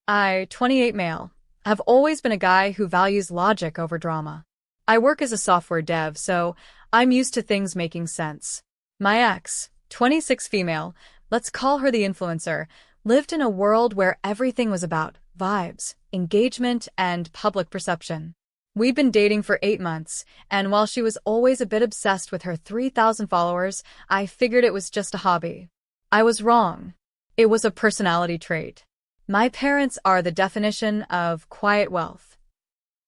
I, 28 male, have always been a guy who values logic over drama. I work as a software dev, so I'm used to things making sense. My ex, 26 female, let's call her the influencer, lived in a world where everything was about vibes, engagement, and public perception. We'd been dating for 8 months, and while she was always a bit obsessed with her 3,000 followers, I figured it was just a hobby. I was wrong. It was a personality trait. My parents are the definition of quiet wealth.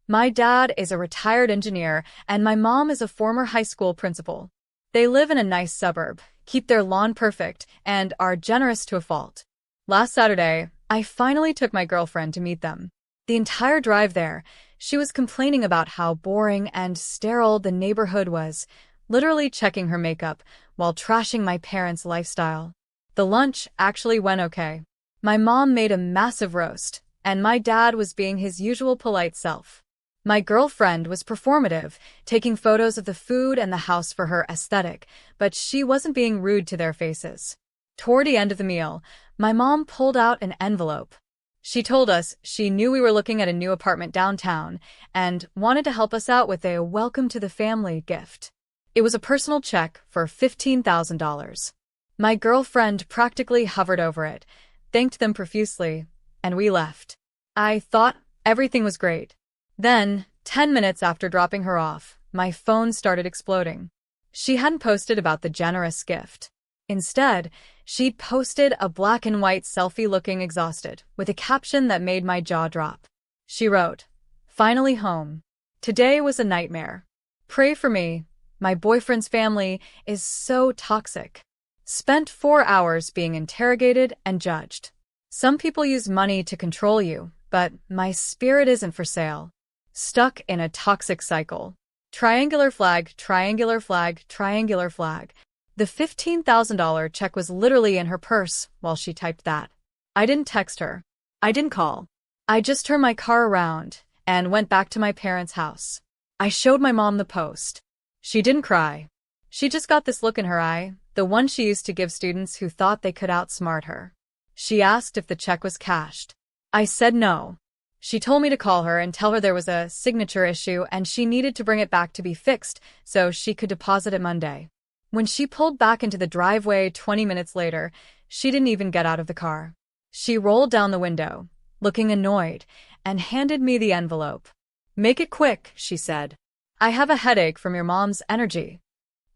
My dad is a retired engineer, and my mom is a former high school principal. They live in a nice suburb, keep their lawn perfect, and are generous to a fault. Last Saturday, I finally took my girlfriend to meet them. The entire drive there, she was complaining about how boring and sterile the neighborhood was, literally checking her makeup while trashing my parents' lifestyle. The lunch actually went okay. My mom made a massive roast, and my dad was being his usual polite self. My girlfriend was performative, taking photos of the food and the house for her aesthetic, but she wasn't being rude to their faces. Toward the end of the meal, my mom pulled out an envelope. She told us she knew we were looking at a new apartment downtown and wanted to help us out with a welcome to the family gift. It was a personal check for $15,000. My girlfriend practically hovered over it, thanked them profusely, and we left. I thought everything was great. Then, 10 minutes after dropping her off, my phone started exploding. She hadn't posted about the generous gift. Instead, she'd posted a black and white selfie looking exhausted, with a caption that made my jaw drop. She wrote, "Finally home. Today was a nightmare. Pray for me. My boyfriend's family is so toxic. Spent 4 hours being interrogated and judged. Some people use money to control you, but my spirit isn't for sale. Stuck in a toxic cycle. Triangular flag, triangular flag, triangular flag." The $15,000 check was literally in her purse while she typed that. I didn't text her. I didn't call. I just turned my car around and went back to my parents' house. I showed my mom the post. She didn't cry. She just got this look in her eye, the one she used to give students who thought they could outsmart her. She asked if the check was cashed. I said no. She told me to call her and tell her there was a signature issue and she needed to bring it back to be fixed so she could deposit it Monday. When she pulled back into the driveway 20 minutes later, she didn't even get out of the car. She rolled down the window, looking annoyed, and handed me the envelope. "Make it quick," she said. "I have a headache from your mom's energy."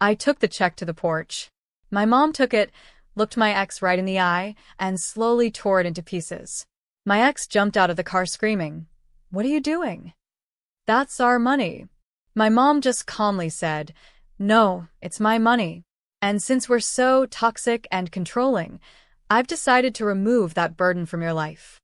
I took the check to the porch. My mom took it, looked my ex right in the eye, and slowly tore it into pieces. My ex jumped out of the car screaming, "What are you doing?" "That's our money." My mom just calmly said, "No, it's my money. And since we're so toxic and controlling, I've decided to remove that burden from your life."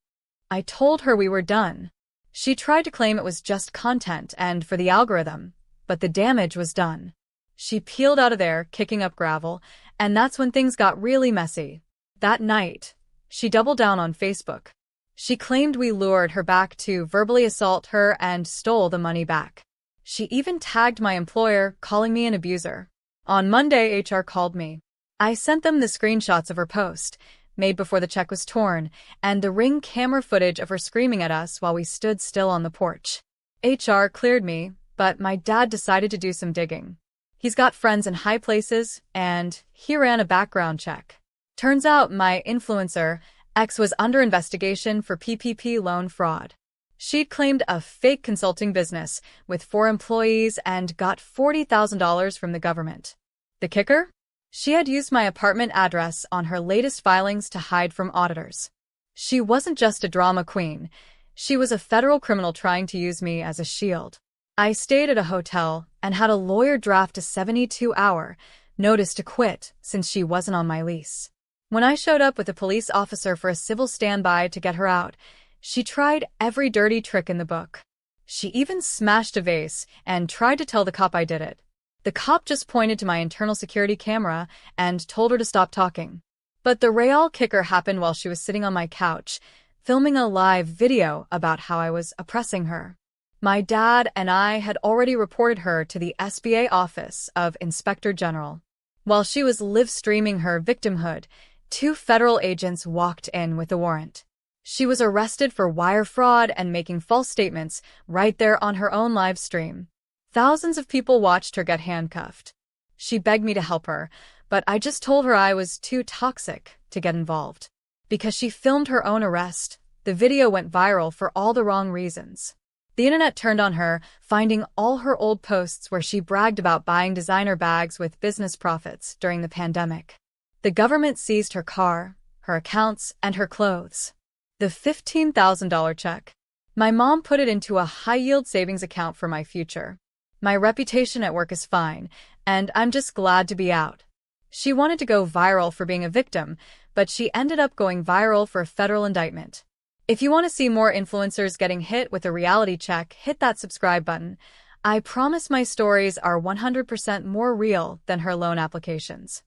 I told her we were done. She tried to claim it was just content and for the algorithm, but the damage was done. She peeled out of there, kicking up gravel, and that's when things got really messy. That night, she doubled down on Facebook. She claimed we lured her back to verbally assault her and stole the money back. She even tagged my employer, calling me an abuser. On Monday, HR called me. I sent them the screenshots of her post, made before the check was torn, and the Ring camera footage of her screaming at us while we stood still on the porch. HR cleared me, but my dad decided to do some digging. He's got friends in high places, and he ran a background check. Turns out my influencer ex was under investigation for PPP loan fraud. She'd claimed a fake consulting business with 4 employees and got $40,000 from the government. The kicker? She had used my apartment address on her latest filings to hide from auditors. She wasn't just a drama queen. She was a federal criminal trying to use me as a shield. I stayed at a hotel and had a lawyer draft a 72-hour notice to quit since she wasn't on my lease. When I showed up with a police officer for a civil standby to get her out, she tried every dirty trick in the book. She even smashed a vase and tried to tell the cop I did it. The cop just pointed to my internal security camera and told her to stop talking. But the real kicker happened while she was sitting on my couch, filming a live video about how I was oppressing her. My dad and I had already reported her to the SBA Office of Inspector General. While she was live streaming her victimhood, 2 federal agents walked in with a warrant. She was arrested for wire fraud and making false statements right there on her own live stream. Thousands of people watched her get handcuffed. She begged me to help her, but I just told her I was too toxic to get involved. Because she filmed her own arrest, the video went viral for all the wrong reasons. The internet turned on her, finding all her old posts where she bragged about buying designer bags with business profits during the pandemic. The government seized her car, her accounts, and her clothes. The $15,000 check. My mom put it into a high-yield savings account for my future. My reputation at work is fine, and I'm just glad to be out. She wanted to go viral for being a victim, but she ended up going viral for a federal indictment. If you want to see more influencers getting hit with a reality check, hit that subscribe button. I promise my stories are 100% more real than her loan applications.